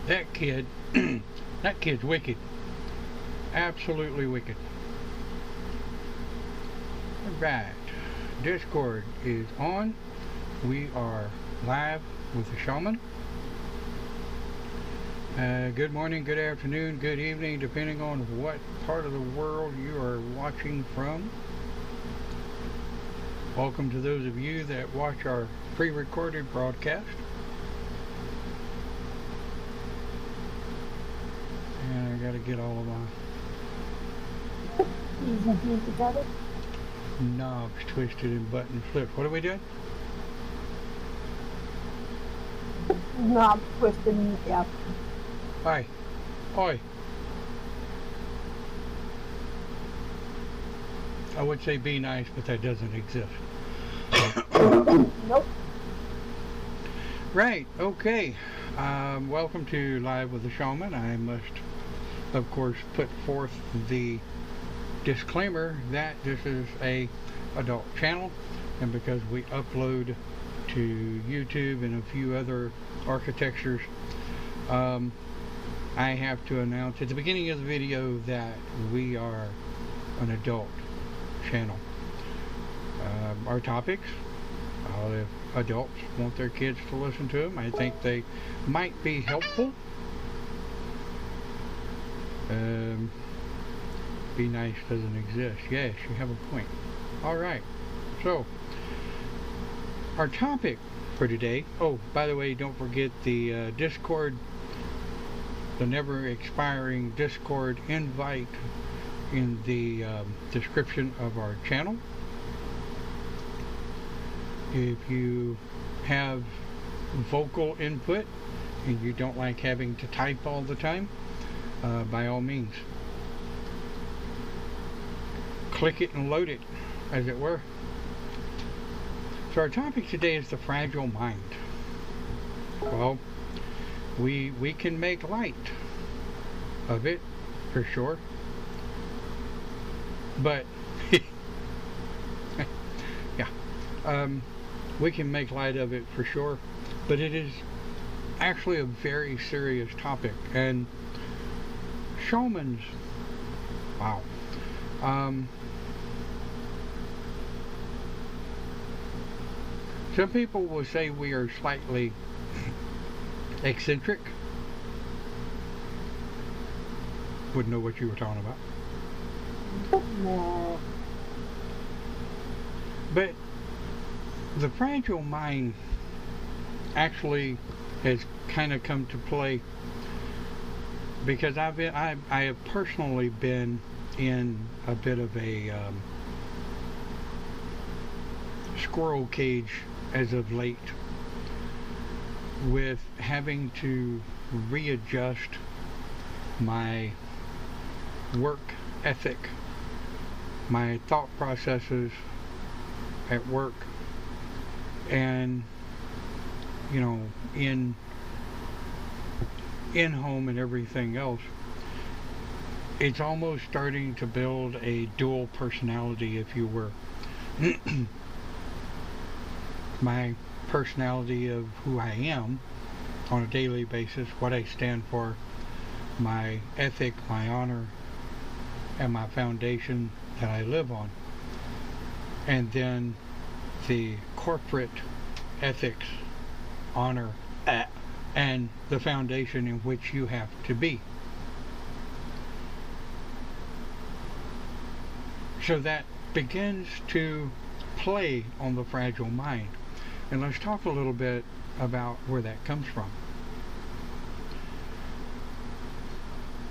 That kid, that kid's wicked. Absolutely wicked. Alright, Discord is on. We are live with the Shaman. Good morning, good afternoon, good evening, depending on what part of the world you are watching from. Welcome to those of you that watch our pre-recorded broadcast. And I gotta get all of my knobs twisted and buttons flipped. What are we doing? Knob twisting, yeah. Oi. Oi. I would say be nice, but that doesn't exist. Nope. Right, okay. Welcome to Live with the Shaman. I must, of course, put forth the disclaimer that this is a adult channel, and because we upload to YouTube and a few other architectures, I have to announce at the beginning of the video that we are an adult channel. Our topics, if adults want their kids to listen to them, I think they might be helpful. Be nice doesn't exist. Yes, you have a point. Alright, so our topic for today, oh, by the way, don't forget the Discord, the never expiring Discord invite in the description of our channel. If you have vocal input and you don't like having to type all the time, by all means, click it and load it, as it were. So our topic today is the fragile mind. Well, we can make light of it, for sure. But, yeah, we can make light of it for sure. But it is actually a very serious topic. And shamans, wow. Some people will say we are slightly eccentric. Wouldn't know what you were talking about. No. But the fragile mind actually has kind of come to play because I have personally been in a bit of a squirrel cage as of late, with having to readjust my work ethic, my thought processes at work, and you know, in home and everything else. It's almost starting to build a dual personality, if you were. My personality of who I am on a daily basis, what I stand for, my ethic, my honor, and my foundation that I live on. And then the corporate ethics, honor, and the foundation in which you have to be. So that begins to play on the fragile mind. And let's talk a little bit about where that comes from.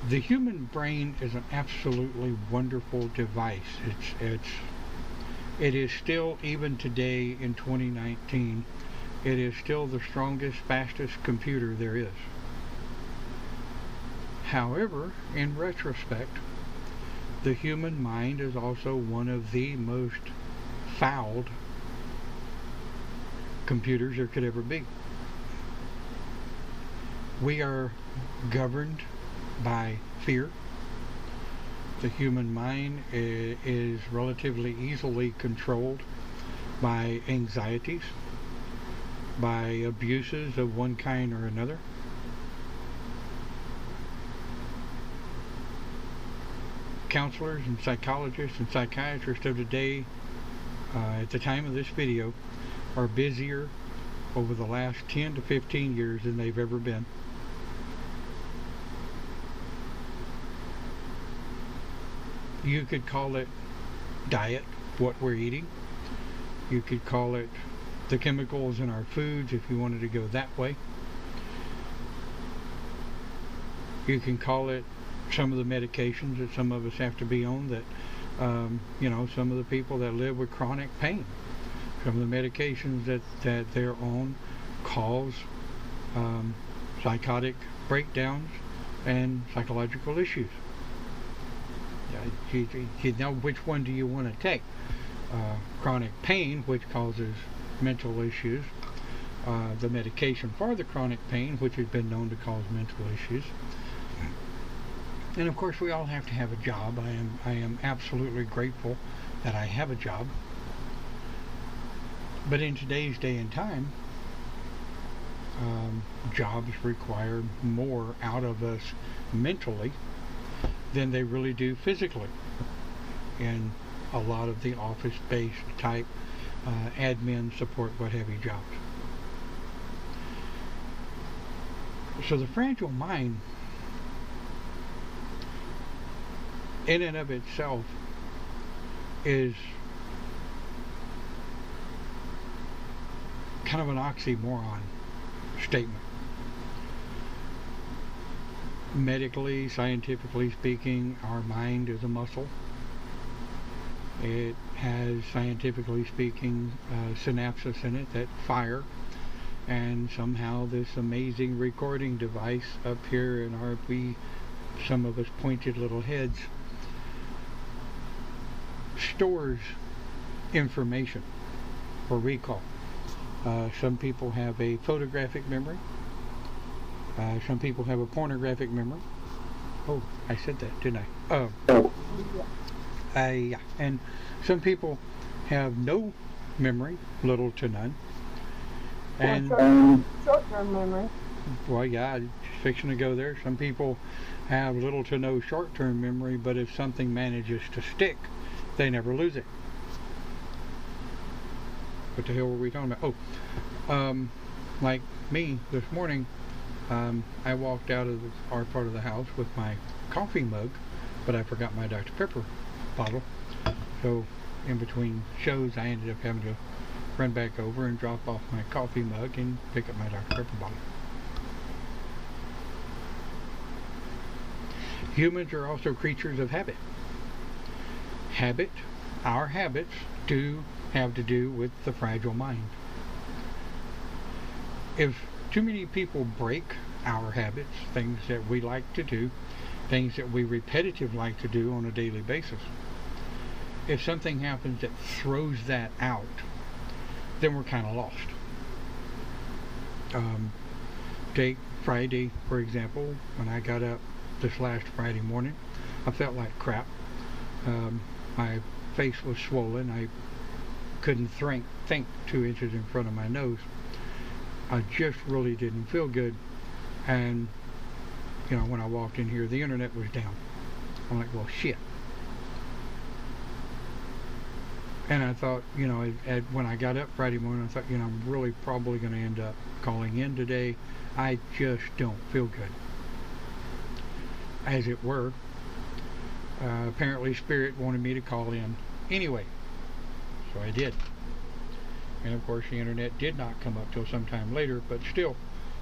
The human brain is an absolutely wonderful device. It is still, even today in 2019, it is still the strongest, fastest computer there is. However, in retrospect, the human mind is also one of the most fouled computers there could ever be. We are governed by fear. The human mind is relatively easily controlled by anxieties, by abuses of one kind or another. counselors and psychologists and psychiatrists of today, at the time of this video, are busier over the last 10 to 15 years than they've ever been. You could call it diet, what we're eating. You could call it the chemicals in our foods if you wanted to go that way. You can call it some of the medications that some of us have to be on, that some of the people that live with chronic pain, some of the medications that they're on cause psychotic breakdowns and psychological issues. You know, which one do you want to take? Chronic pain, which causes mental issues, the medication for the chronic pain, which has been known to cause mental issues. And of course, we all have to have a job. I am absolutely grateful that I have a job. But in today's day and time, jobs require more out of us mentally than they really do physically in a lot of the office-based type admin, support, what have you jobs. So the fragile mind in and of itself is kind of an oxymoron statement. Medically, scientifically speaking, our mind is a muscle. It has, scientifically speaking, synapses in it that fire, and somehow this amazing recording device up here in our some of us pointed little heads stores information for recall. Some people have a photographic memory. Some people have a pornographic memory. Oh, I said that, didn't I? Yeah. And some people have no memory, little to none. And short-term memory. Well, yeah, I'm fixing to go there. Some people have little to no short-term memory, but if something manages to stick, they never lose it. What the hell were we talking about? Oh, like me this morning, I walked out of our part of the house with my coffee mug, but I forgot my Dr. Pepper bottle. So in between shows, I ended up having to run back over and drop off my coffee mug and pick up my Dr. Pepper bottle. Humans are also creatures of habit. Our habits do have to do with the fragile mind. If too many people break our habits, things that we like to do, things that we repetitively like to do on a daily basis, if something happens that throws that out, then we're kind of lost. Take Friday, for example. When I got up this last Friday morning, I felt like crap. My face was swollen. I couldn't think 2 inches in front of my nose. I just really didn't feel good. And when I walked in here, the internet was down. I'm like, well, shit. And I thought, when I got up Friday morning, I thought, I'm really probably going to end up calling in today. I just don't feel good. As it were, apparently Spirit wanted me to call in anyway. So I did. And of course the internet did not come up till sometime later, but still,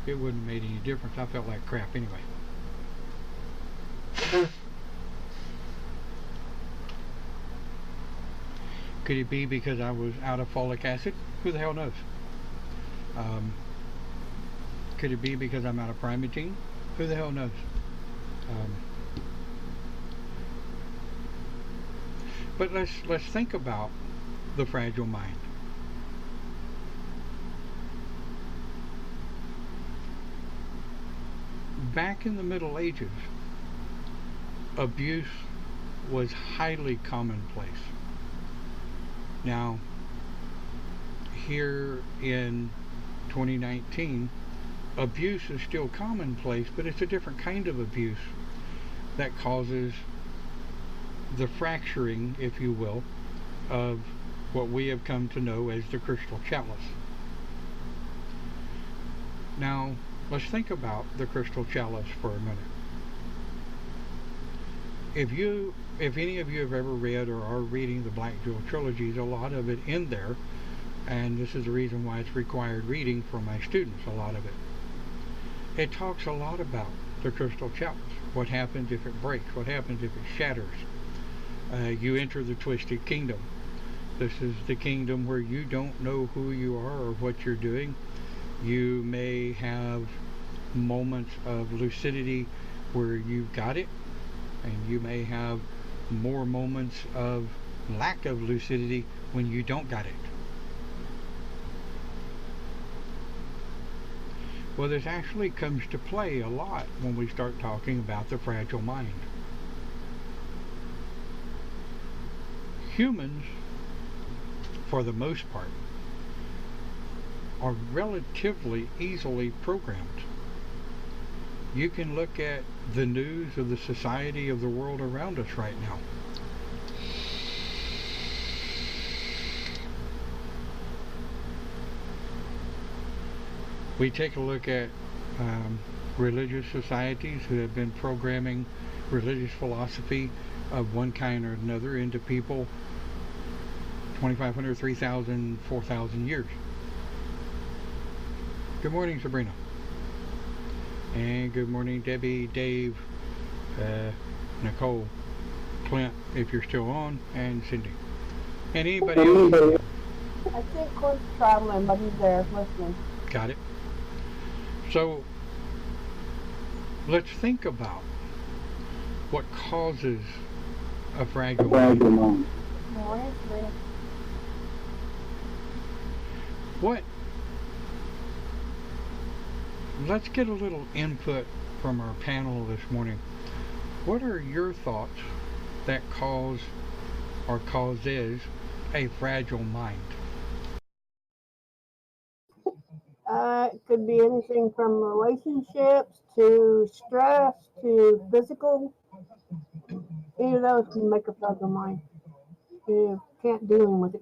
it wouldn't have made any difference. I felt like crap anyway. Could it be because I was out of folic acid? Who the hell knows? Could it be because I'm out of primatine? Who the hell knows? But let's think about the fragile mind. Back in the Middle Ages, abuse was highly commonplace. Now, here in 2019, abuse is still commonplace, but it's a different kind of abuse that causes the fracturing, if you will, of what we have come to know as the Chrystal Chalice. Now, let's think about the Chrystal Chalice for a minute. If any of you have ever read or are reading the Black Jewel trilogies, a lot of it in there, and this is the reason why it's required reading for my students, a lot of it. It talks a lot about the Chrystal Chalice. What happens if it breaks? What happens if it shatters? You enter the Twisted Kingdom. This is the kingdom where you don't know who you are or what you're doing. You may have moments of lucidity where you've got it, and you may have more moments of lack of lucidity when you don't got it. Well, this actually comes to play a lot when we start talking about the fragile mind. Humans, for the most part, are relatively easily programmed. You can look at the news of the society of the world around us right now. We take a look at religious societies who have been programming religious philosophy of one kind or another into people 2,500, 3,000, 4,000 years. Good morning, Sabrina. And good morning, Debbie, Dave, Nicole, Clint, if you're still on, and Cindy. And anybody else? I think Clint's traveling, but he's there listening. Got it. So, let's think about what causes a fragile mind. Let's get a little input from our panel this morning. What are your thoughts that cause or causes a fragile mind? It could be anything from relationships to stress to physical. Any of those can make a fragile mind. You can't deal with it.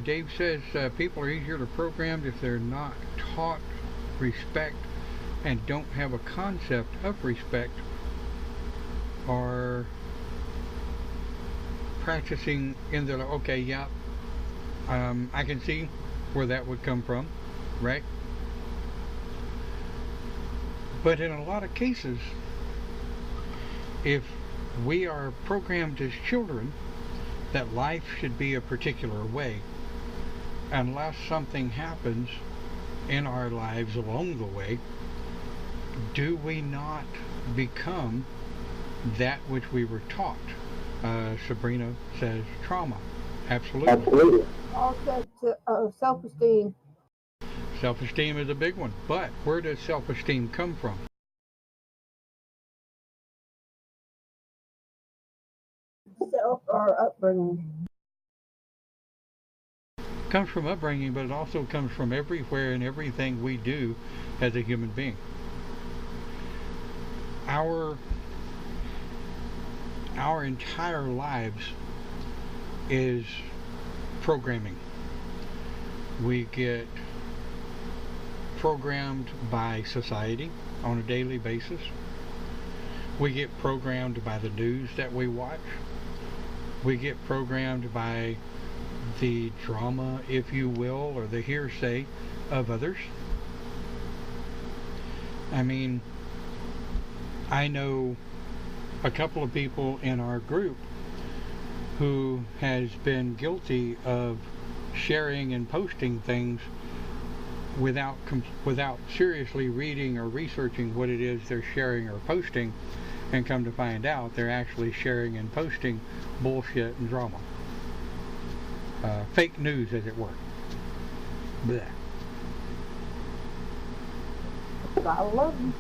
Dave says people are easier to program if they're not taught respect and don't have a concept of respect or practicing in their, okay, yeah, I can see where that would come from, right? But in a lot of cases, if we are programmed as children that life should be a particular way, unless something happens in our lives along the way, do we not become that which we were taught? Sabrina says trauma. Absolutely. Also, self-esteem. Self-esteem is a big one, but where does self-esteem come from? Self or upbringing. It comes from upbringing, but it also comes from everywhere and everything we do as a human being. Our entire lives is programming. We get programmed by society on a daily basis. We get programmed by the news that we watch. We get programmed by the drama, if you will, or the hearsay of others. I mean, I know a couple of people in our group who has been guilty of sharing and posting things without seriously reading or researching what it is they're sharing or posting, and come to find out they're actually sharing and posting bullshit and drama. Fake news, as it were. Blech. I love you.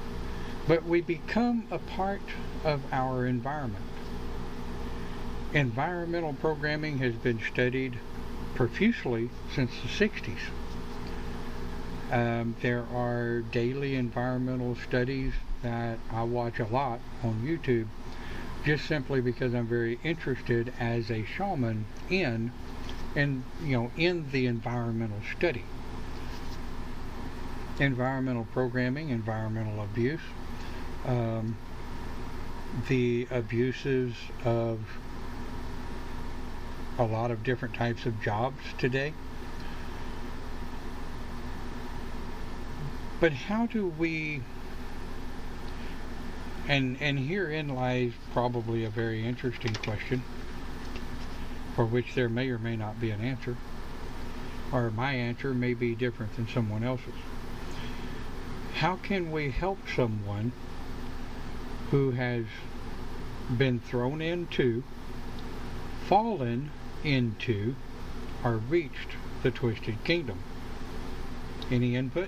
But we become a part of our environment. Environmental programming has been studied profusely since the 60s. There are daily environmental studies that I watch a lot on YouTube, just simply because I'm very interested as a shaman in the environmental study, environmental programming, environmental abuse, the abuses of a lot of different types of jobs today. But how do we, and herein lies probably a very interesting question, for which there may or may not be an answer, or my answer may be different than someone else's. How can we help someone who has been thrown into, fallen into, or reached the Twisted Kingdom? Any input?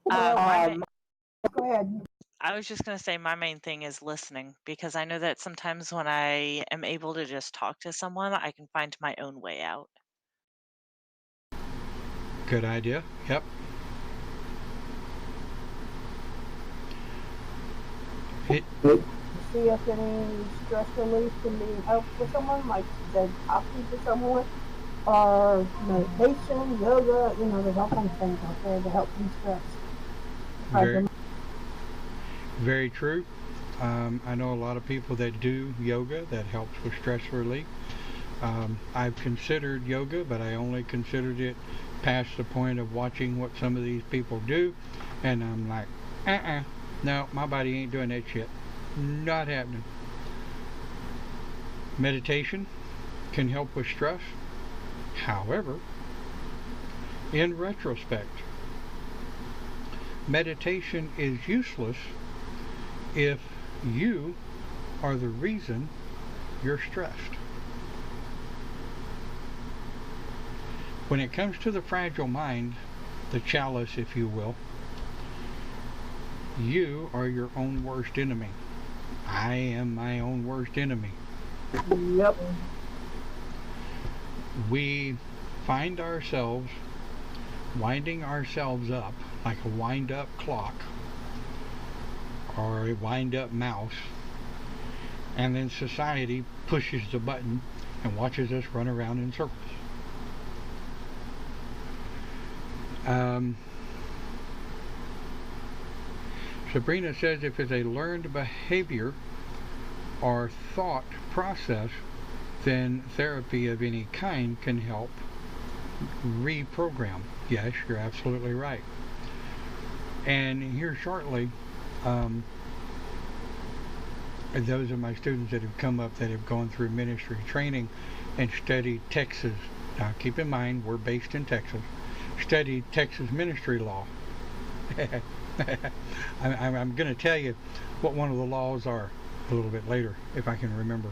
Go ahead. I was just going to say my main thing is listening, because I know that sometimes when I am able to just talk to someone, I can find my own way out. Good idea. Yep. See if any stress relief can be helped for someone, like the talking to someone, or meditation, yoga. There's all kinds of things out there to help them stress. Very true. I know a lot of people that do yoga that helps with stress relief. I've considered yoga, but I only considered it past the point of watching what some of these people do, and I'm like, no, my body ain't doing that shit. Not happening. Meditation can help with stress. However, in retrospect, meditation is useless if you are the reason you're stressed. When it comes to the fragile mind, the chalice, if you will, you are your own worst enemy. I am my own worst enemy. Yep. We find ourselves winding ourselves up like a wind-up clock or a wind-up mouse, and then society pushes the button and watches us run around in circles. Sabrina says if it's a learned behavior or thought process, then therapy of any kind can help reprogram. Yes, you're absolutely right. And here shortly, those of my students that have come up that have gone through ministry training and studied Texas, now keep in mind we're based in Texas, studied Texas ministry law. I'm going to tell you what one of the laws are a little bit later, if I can remember.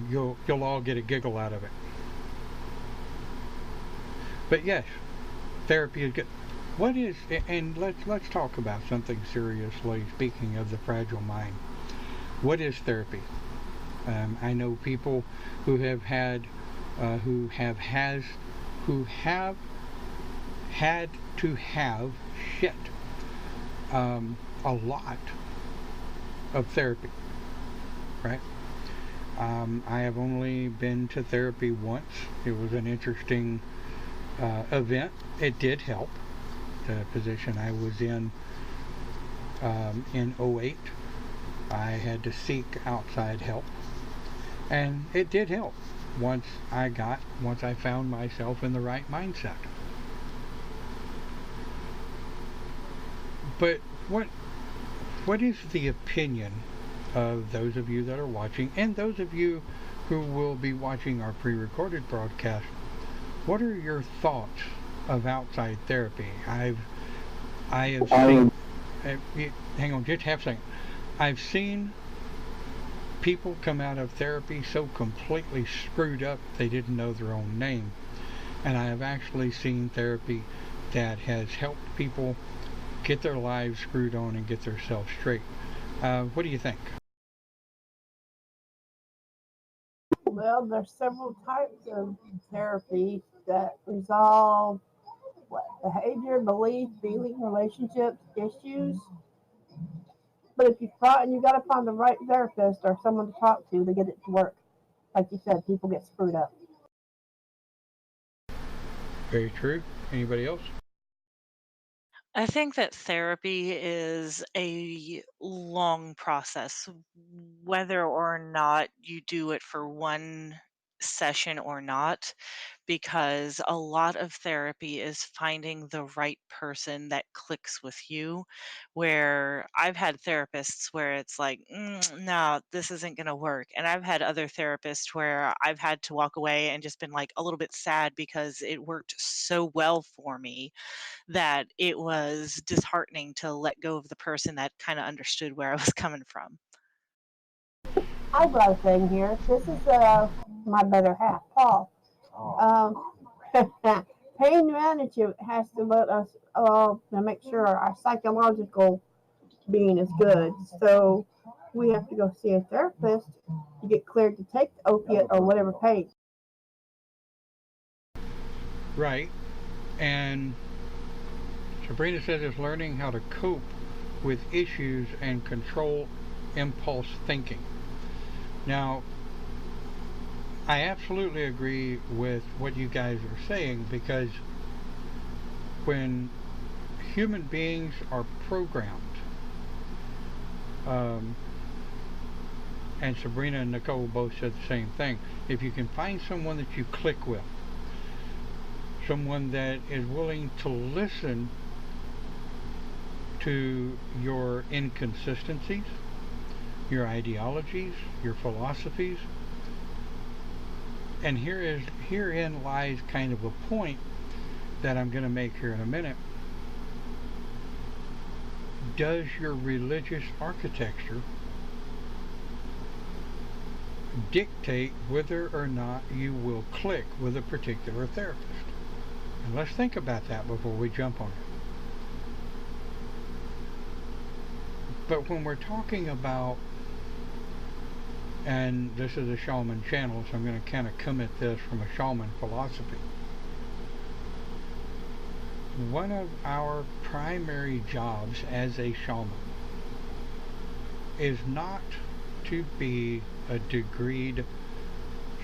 You'll all get a giggle out of it. But yes, therapy is good. What is, and let's talk about something seriously, speaking of the fragile mind. What is therapy? I know people who have had had to have shit a lot of therapy, right? I have only been to therapy once. It was an interesting event. It did help. The position I was in 08, I had to seek outside help, and it did help once I found myself in the right mindset. But what is the opinion of those of you that are watching, and those of you who will be watching our pre-recorded broadcast? What are your thoughts of outside therapy? I have seen, hang on just half a second. I've seen people come out of therapy so completely screwed up they didn't know their own name. And I have actually seen therapy that has helped people get their lives screwed on and get themselves straight. What do you think? Well, there's several types of therapy that resolve what behavior, belief, feeling, relationships, issues. But if you got to find the right therapist or someone to talk to get it to work. Like you said, people get screwed up. Very true. Anybody else? I think that therapy is a long process, whether or not you do it for one session or not, because a lot of therapy is finding the right person that clicks with you. Where I've had therapists where it's like, no, this isn't going to work. And I've had other therapists where I've had to walk away and just been like a little bit sad because it worked so well for me that it was disheartening to let go of the person that kind of understood where I was coming from. I've got a thing here. This is my better half, Paul. Pain management has to let us make sure our psychological being is good. So we have to go see a therapist to get cleared to take the opiate or whatever pain. Right. And Sabrina says it's learning how to cope with issues and control impulse thinking. Now, I absolutely agree with what you guys are saying, because when human beings are programmed, and Sabrina and Nicole both said the same thing, if you can find someone that you click with, someone that is willing to listen to your inconsistencies, your ideologies, your philosophies, and herein lies kind of a point that I'm going to make here in a minute. Does your religious architecture dictate whether or not you will click with a particular therapist? And let's think about that before we jump on it. But when we're talking about, and this is a shaman channel, so I'm going to kind of come at this from a shaman philosophy. One of our primary jobs as a shaman is not to be a degreed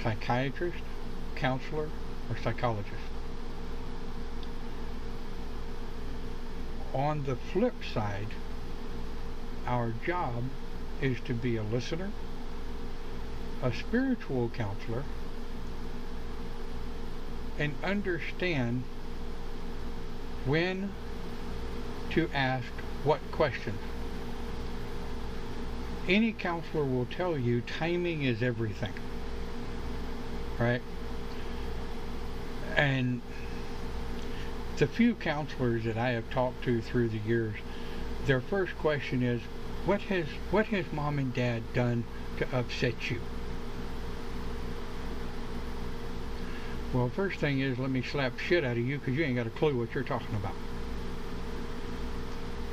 psychiatrist, counselor, or psychologist. On the flip side, our job is to be a listener, a spiritual counselor, and understand when to ask what questions. Any counselor will tell you timing is everything, right? And the few counselors that I have talked to through the years, their first question is, what has mom and dad done to upset you? Well, first thing is, let me slap shit out of you because you ain't got a clue what you're talking about.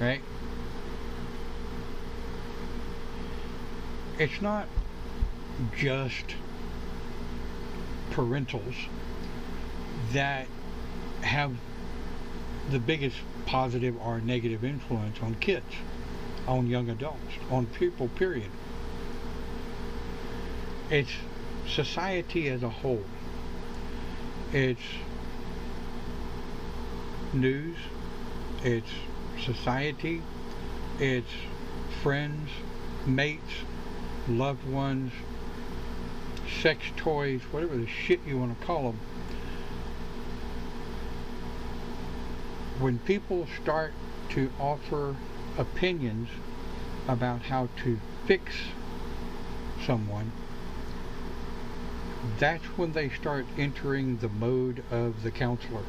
Right? It's not just parentals that have the biggest positive or negative influence on kids, on young adults, on people, period. It's society as a whole. It's news, it's society, it's friends, mates, loved ones, sex toys, whatever the shit you want to call them. When people start to offer opinions about how to fix someone, that's when they start entering the mode of the counselor.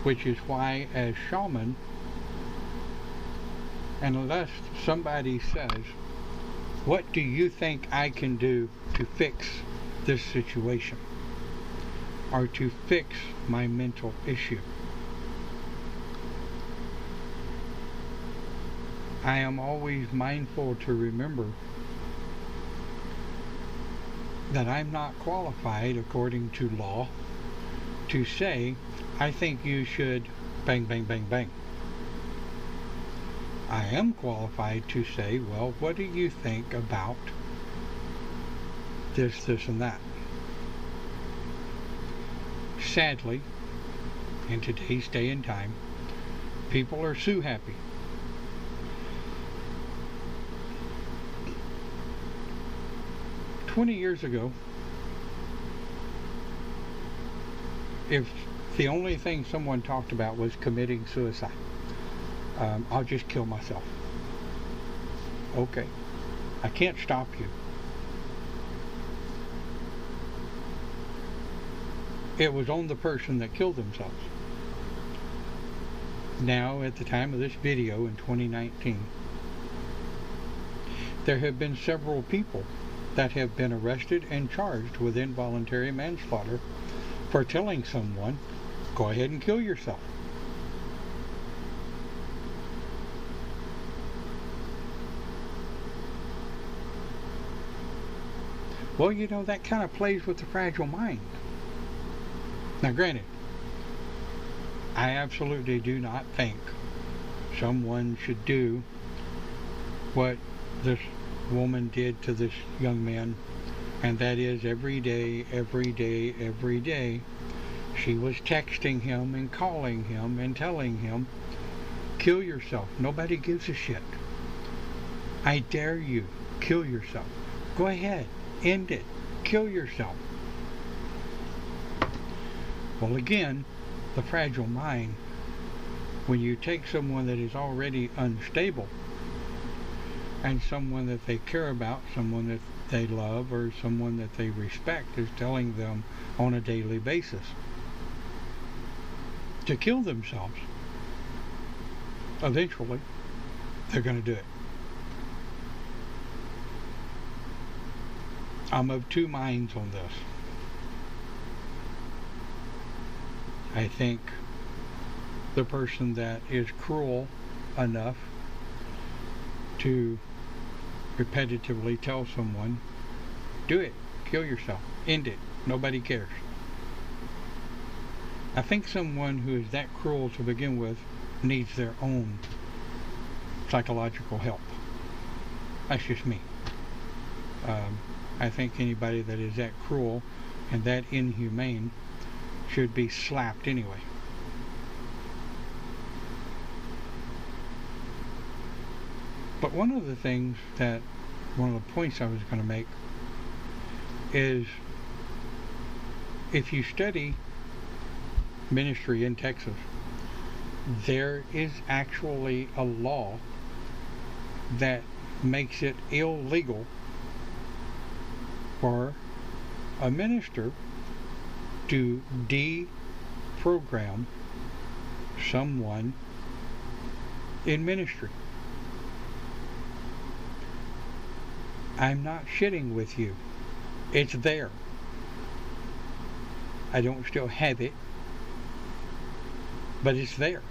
Which is why, as shaman, unless somebody says, what do you think I can do to fix this situation, or to fix my mental issue, I am always mindful to remember that I'm not qualified according to law to say, I think you should bang, bang, bang, bang. I am qualified to say, well, what do you think about this, this, and that? Sadly, in today's day and time, people are sue happy. "20 years ago, if the only thing someone talked about was committing suicide, I'll just kill myself. Okay, I can't stop you. It was on the person that killed themselves. Now, at the time of this video in 2019, there have been several people that have been arrested and charged with involuntary manslaughter for telling someone, go ahead and kill yourself. Well, you know, that kind of plays with the fragile mind. Now, granted, I absolutely do not think someone should do what this woman did to this young man, and that is every day, she was texting him and calling him and telling him, kill yourself. Nobody gives a shit. I dare you, kill yourself. Go ahead, end it, kill yourself. Well, again, the fragile mind, when you take someone that is already unstable and someone that they care about, someone that they love, or someone that they respect is telling them on a daily basis to kill themselves, eventually they're going to do it. I'm of two minds on this. I think the person that is cruel enough to repetitively tell someone, do it, kill yourself, end it, nobody cares. I think someone who is that cruel to begin with needs their own psychological help. That's just me. I think anybody that is that cruel and that inhumane should be slapped anyway. But one of the points I was going to make is, if you study ministry in Texas, there is actually a law that makes it illegal for a minister to deprogram someone in ministry. I'm not shitting with you. It's there. I don't still have it, but it's there.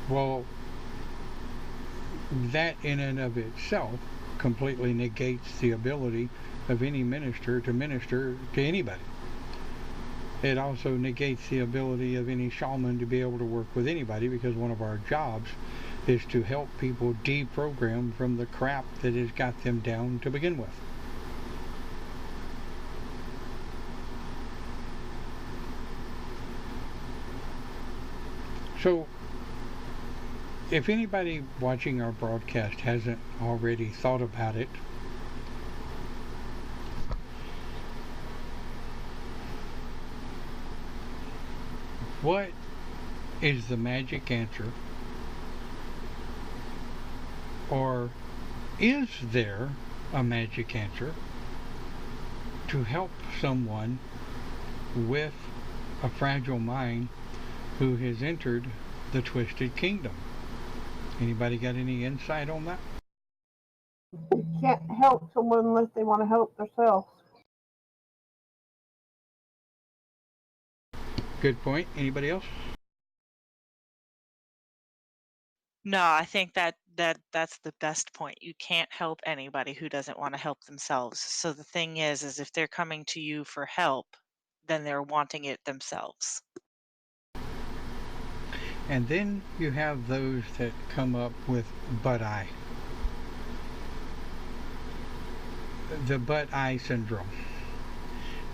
Well, that in and of itself completely negates the ability of any minister to minister to anybody. It also negates the ability of any shaman to be able to work with anybody, because one of our jobs is to help people deprogram from the crap that has got them down to begin with. So, if anybody watching our broadcast hasn't already thought about it, what is the magic answer? Or is there a magic answer to help someone with a fragile mind who has entered the twisted kingdom? Anybody got any insight on that? You can't help someone unless they want to help themselves. Good point. Anybody else? No, I think that That's the best point. You can't help anybody who doesn't want to help themselves. So the thing is if they're coming to you for help, then they're wanting it themselves. And then you have those that come up with but I. The but I syndrome.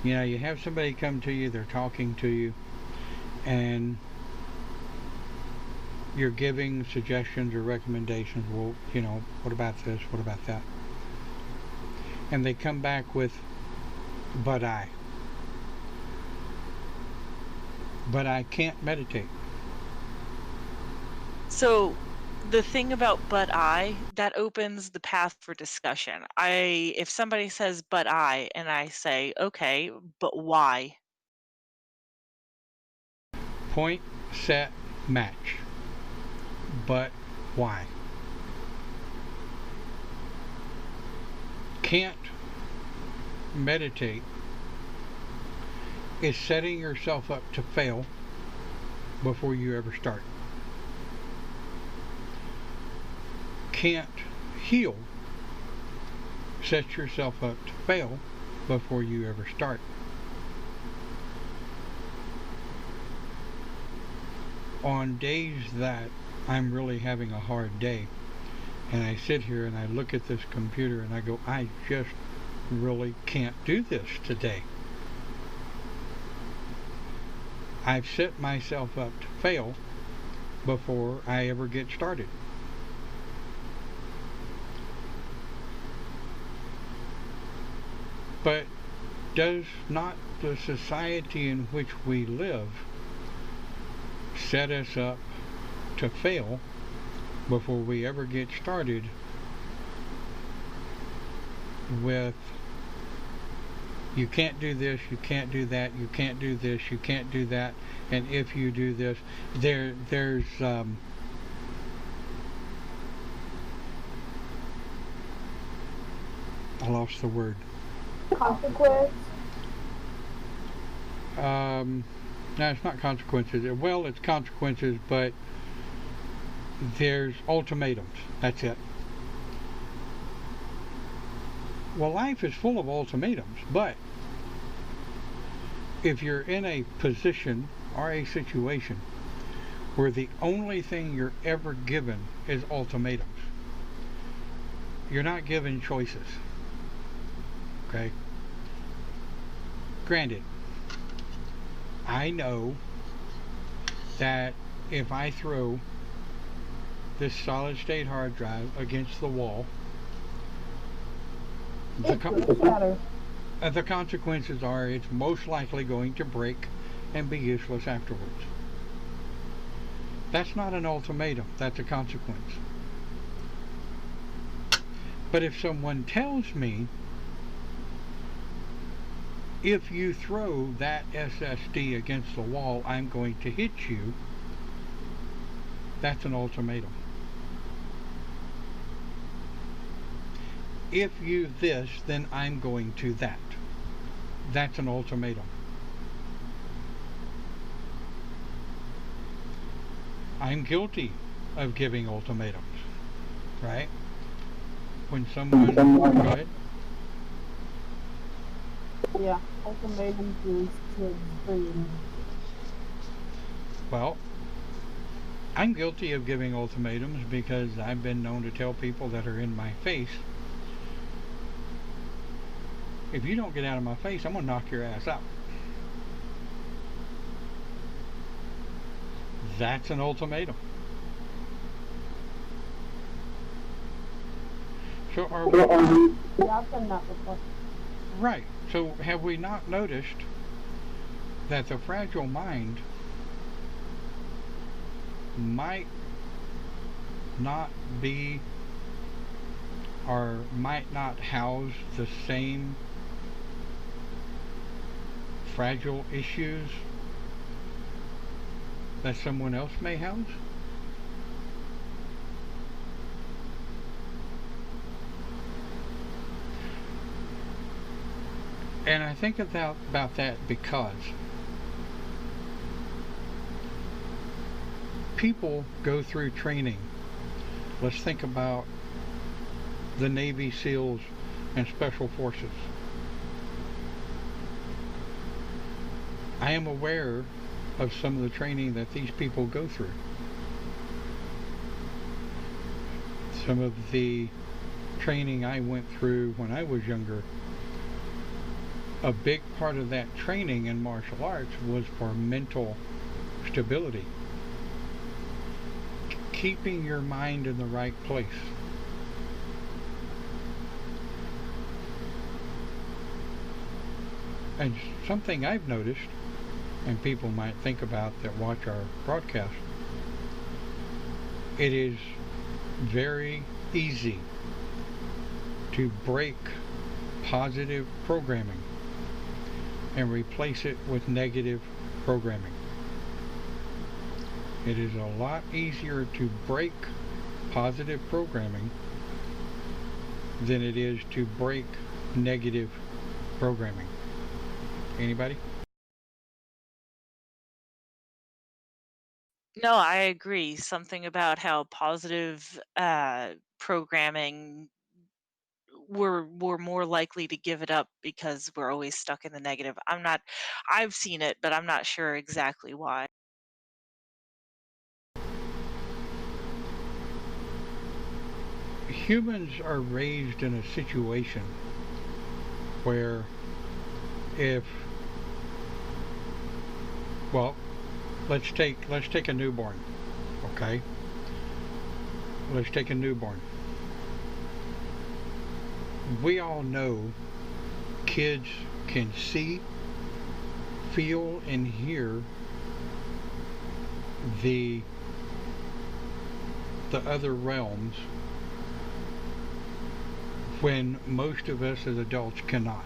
You know, you have somebody come to you, they're talking to you, and you're giving suggestions or recommendations. Well, you know, what about this? What about that? And they come back with but I. But I can't meditate. So the thing about that opens the path for discussion. If somebody says but and I say, okay, but why? Point, set, match. But why? Can't meditate is setting yourself up to fail before you ever start. Can't heal sets yourself up to fail before you ever start. On days that I'm really having a hard day, and I sit here and I look at this computer and I go, I just really can't do this today. I've set myself up to fail before I ever get started. But does not the society in which we live set us up to fail before we ever get started with you can't do this, you can't do that, you can't do this, you can't do that, and if you do this, there's I lost the word. Consequence? No, it's not consequences. Well, it's consequences, but there's ultimatums. That's it. Well, life is full of ultimatums, but if you're in a position or a situation where the only thing you're ever given is ultimatums, you're not given choices. Okay? Granted, I know that if I throw this solid state hard drive against the wall, the consequences are it's most likely going to break and be useless afterwards. That's not an ultimatum, that's a consequence. But if someone tells me, if you throw that SSD against the wall, I'm going to hit you, that's an ultimatum. If you this, then I'm going to that. That's an ultimatum. I'm guilty of giving ultimatums, right? When someone... Go ahead. Yeah, ultimatums is to extreme. Well, I'm guilty of giving ultimatums because I've been known to tell people that are in my face, if you don't get out of my face, I'm going to knock your ass out. That's an ultimatum. So are we... Yeah, I've done that before. Right. So have we not noticed that the fragile mind might not be or might not house the same fragile issues that someone else may house? And I think about that because people go through training Let's think about the Navy SEALs and Special Forces. I am aware of some of the training that these people go through. Some of the training I went through when I was younger, a big part of that training in martial arts was for mental stability. Keeping your mind in the right place. And something I've noticed, and people might think about that watch our broadcast, it is very easy to break positive programming and replace it with negative programming. It is a lot easier to break positive programming than it is to break negative programming. Anybody? No, I agree. Something about how positive programming, we're more likely to give it up because we're always stuck in the negative. I've seen it, but I'm not sure exactly why. Humans are raised in a situation where well, let's take a newborn, okay? Let's take a newborn. We all know kids can see, feel, and hear the other realms when most of us as adults cannot.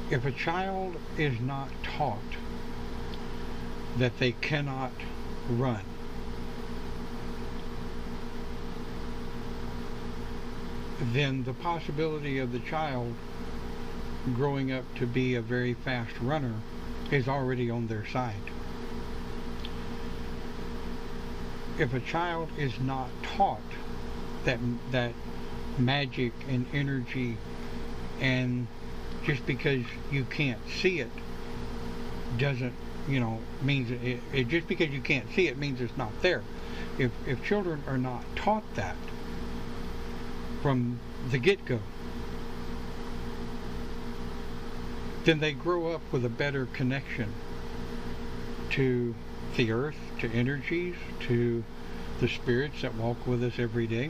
If a child is not taught that they cannot run, then the possibility of the child growing up to be a very fast runner is already on their side. If a child is not taught that magic and energy, and just because you can't see it doesn't, means it just because you can't see it means it's not there. If children are not taught that from the get-go, then they grow up with a better connection to the earth, to energies, to the spirits that walk with us every day,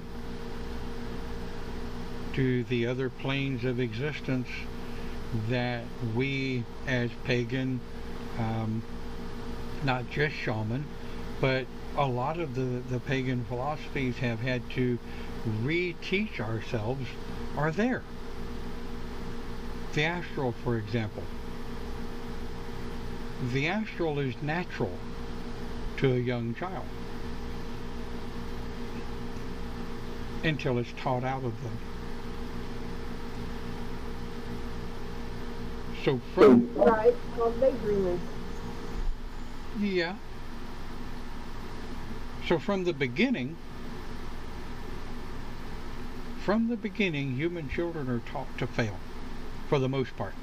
to the other planes of existence that we as pagan, not just shaman, but a lot of the pagan philosophies have had to reteach ourselves are there. The astral, for example. The astral is natural to a young child until it's taught out of them. So from right, called daydreaming. Yeah. So from the beginning, human children are taught to fail, for the most part.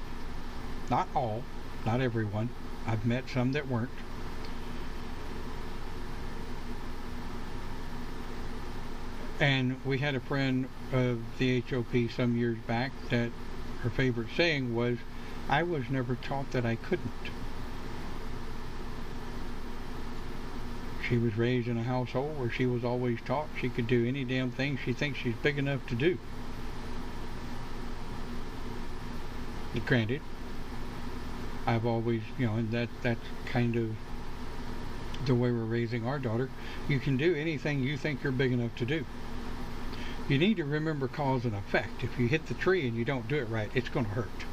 Not all, not everyone. I've met some that weren't. And we had a friend of the HOP some years back that her favorite saying was, "I was never taught that I couldn't." She was raised in a household where she was always taught she could do any damn thing she thinks she's big enough to do. Granted, I've always, and that's kind of the way we're raising our daughter. You can do anything you think you're big enough to do. You need to remember cause and effect. If you hit the tree and you don't do it right, it's going to hurt.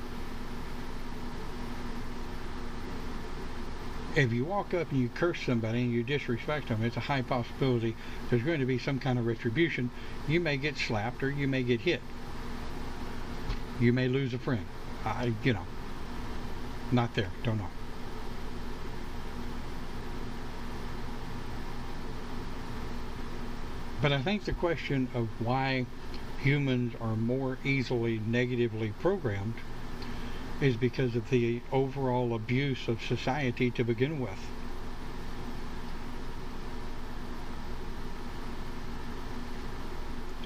If you walk up and you curse somebody and you disrespect them, it's a high possibility there's going to be some kind of retribution. You may get slapped or you may get hit. You may lose a friend. Not there, don't know. But I think the question of why humans are more easily negatively programmed is because of the overall abuse of society to begin with.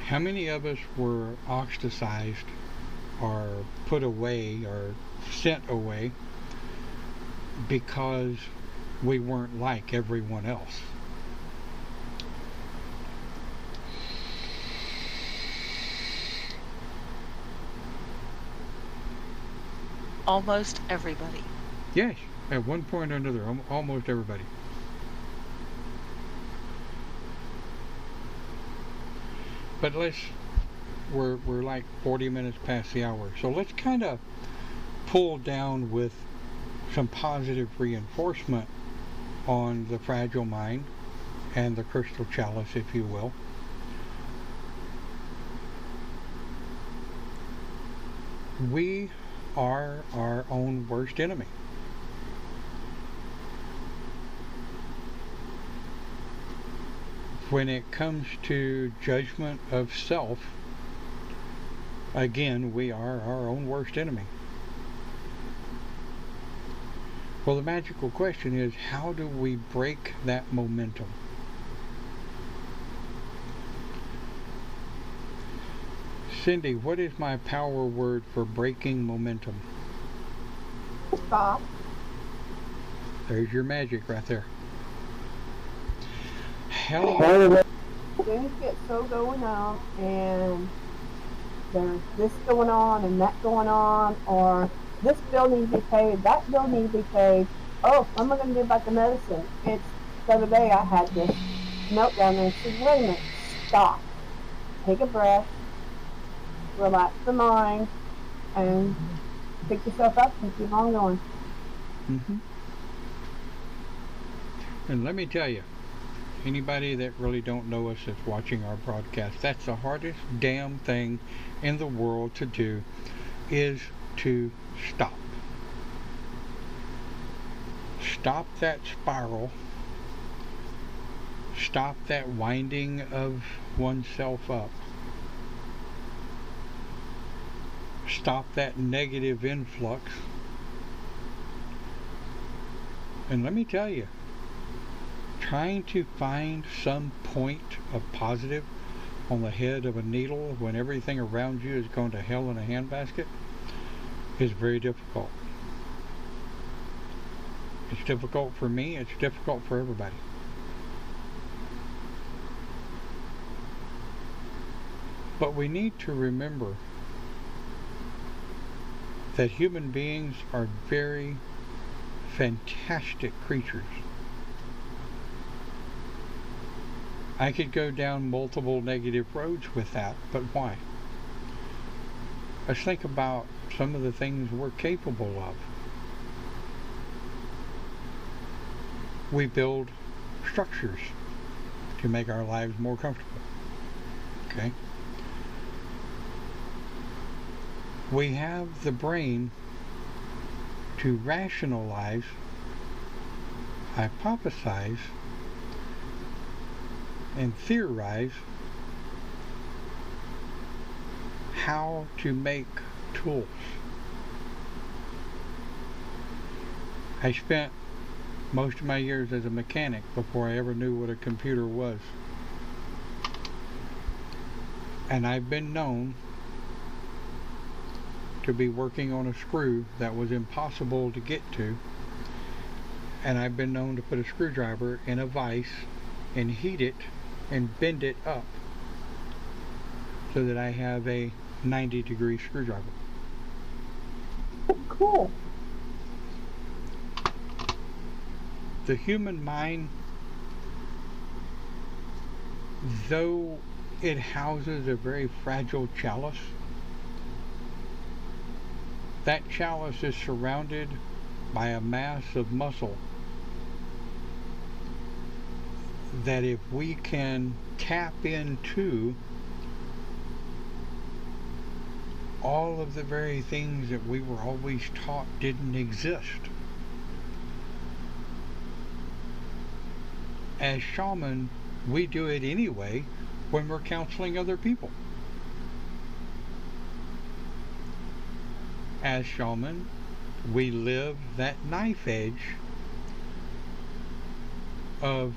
How many of us were ostracized or put away or sent away because we weren't like everyone else? Almost everybody. Yes, at one point or another, almost everybody. But we're like 40 minutes past the hour, so let's kind of pull down with some positive reinforcement on the fragile mind and the crystal chalice, if you will. We are our own worst enemy. When it comes to judgment of self, again, we are our own worst enemy. Well, the magical question is, how do we break that momentum? Cindy, what is my power word for breaking momentum? Stop. There's your magic right there. Hell, Things get so going on, and there's this going on and that going on, or this bill needs to be paid, that bill needs to be paid. Oh, what am I going to do about the medicine? It's the other day I had this meltdown and I said, wait a minute, stop. Take a breath, relax the mind, and pick yourself up and keep on going. And let me tell you, anybody that really don't know us that's watching our broadcast, that's the hardest damn thing in the world to do, is to stop. Stop that spiral. Stop that winding of oneself up. Stop that negative influx. And let me tell you, trying to find some point of positive on the head of a needle when everything around you is going to hell in a handbasket is very difficult. It's difficult for me, it's difficult for everybody. But we need to remember that human beings are very fantastic creatures. I could go down multiple negative roads with that, but why? Let's think about some of the things we're capable of. We build structures to make our lives more comfortable. Okay? We have the brain to rationalize, hypothesize, and theorize how to make tools. I spent most of my years as a mechanic before I ever knew what a computer was. And I've been known to be working on a screw that was impossible to get to, and I've been known to put a screwdriver in a vise and heat it and bend it up so that I have a 90-degree screwdriver. Cool. The human mind, though it houses a very fragile chalice, that chalice is surrounded by a mass of muscle that if we can tap into all of the very things that we were always taught didn't exist. As shaman, we do it anyway when we're counseling other people. As shaman, we live that knife edge of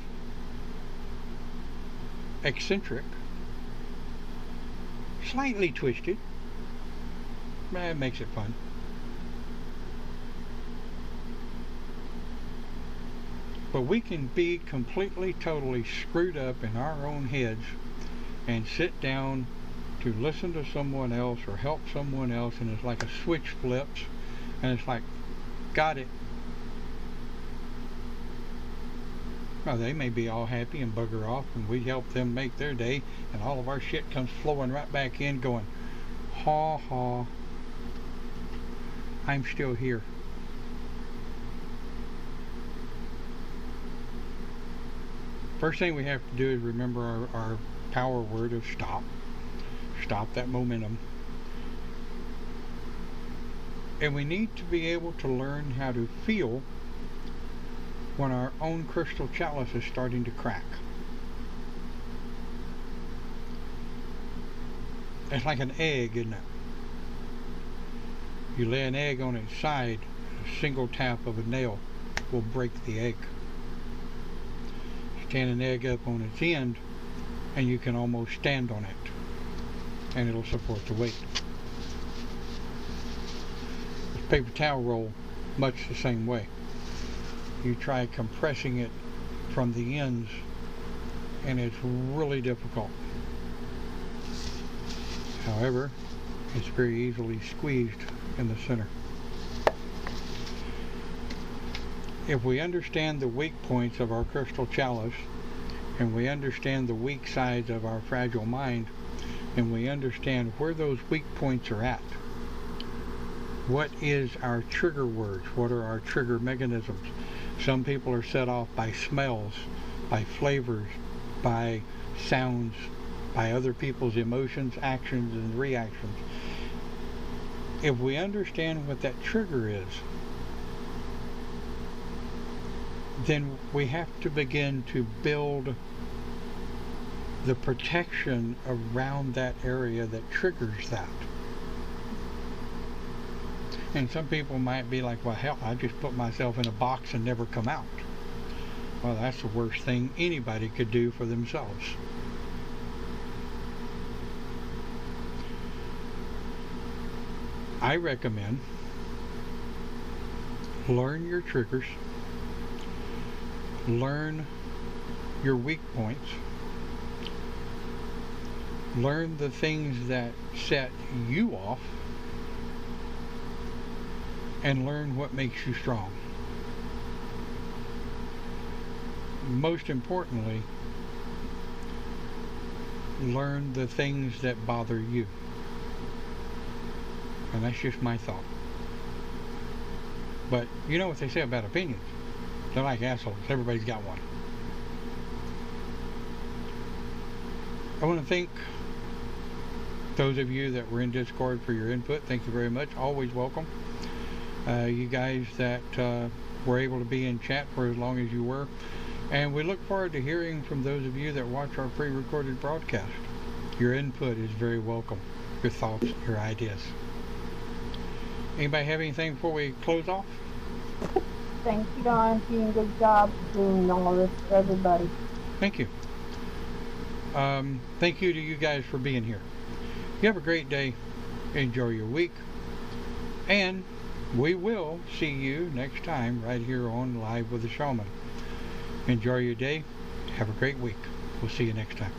eccentric, slightly twisted. That makes it fun. But we can be completely, totally screwed up in our own heads and sit down to listen to someone else or help someone else, and it's like a switch flips and it's like, got it. Now they may be all happy and bugger off, and we help them make their day, and all of our shit comes flowing right back in going, ha ha, I'm still here. First thing we have to do is remember our power word of stop. Stop that momentum. And we need to be able to learn how to feel when our own crystal chalice is starting to crack. It's like an egg, isn't it? You lay an egg on its side, a single tap of a nail will break the egg. Stand an egg up on its end and you can almost stand on it and it'll support the weight. This paper towel roll, much the same way. You try compressing it from the ends and it's really difficult. However, it's very easily squeezed in the center. If we understand the weak points of our crystal chalice, and we understand the weak sides of our fragile mind, and we understand where those weak points are at, what is our trigger words, what are our trigger mechanisms? Some people are set off by smells, by flavors, by sounds, by other people's emotions, actions, and reactions. If we understand what that trigger is, then we have to begin to build the protection around that area that triggers that. And some people might be like, well, hell, I just put myself in a box and never come out. Well, that's the worst thing anybody could do for themselves. I recommend learn your triggers, learn your weak points, learn the things that set you off, and learn what makes you strong. Most importantly, learn the things that bother you. And that's just my thought. But you know what they say about opinions. They're like assholes. Everybody's got one. I want to thank those of you that were in Discord for your input. Thank you very much. Always welcome. You guys that were able to be in chat for as long as you were. And we look forward to hearing from those of you that watch our pre-recorded broadcast. Your input is very welcome. Your thoughts, your ideas. Anybody have anything before we close off? Thank you, Don. Doing a good job doing all this for everybody. Thank you. Thank you to you guys for being here. You have a great day. Enjoy your week. And we will see you next time right here on Live with the Shaman. Enjoy your day. Have a great week. We'll see you next time.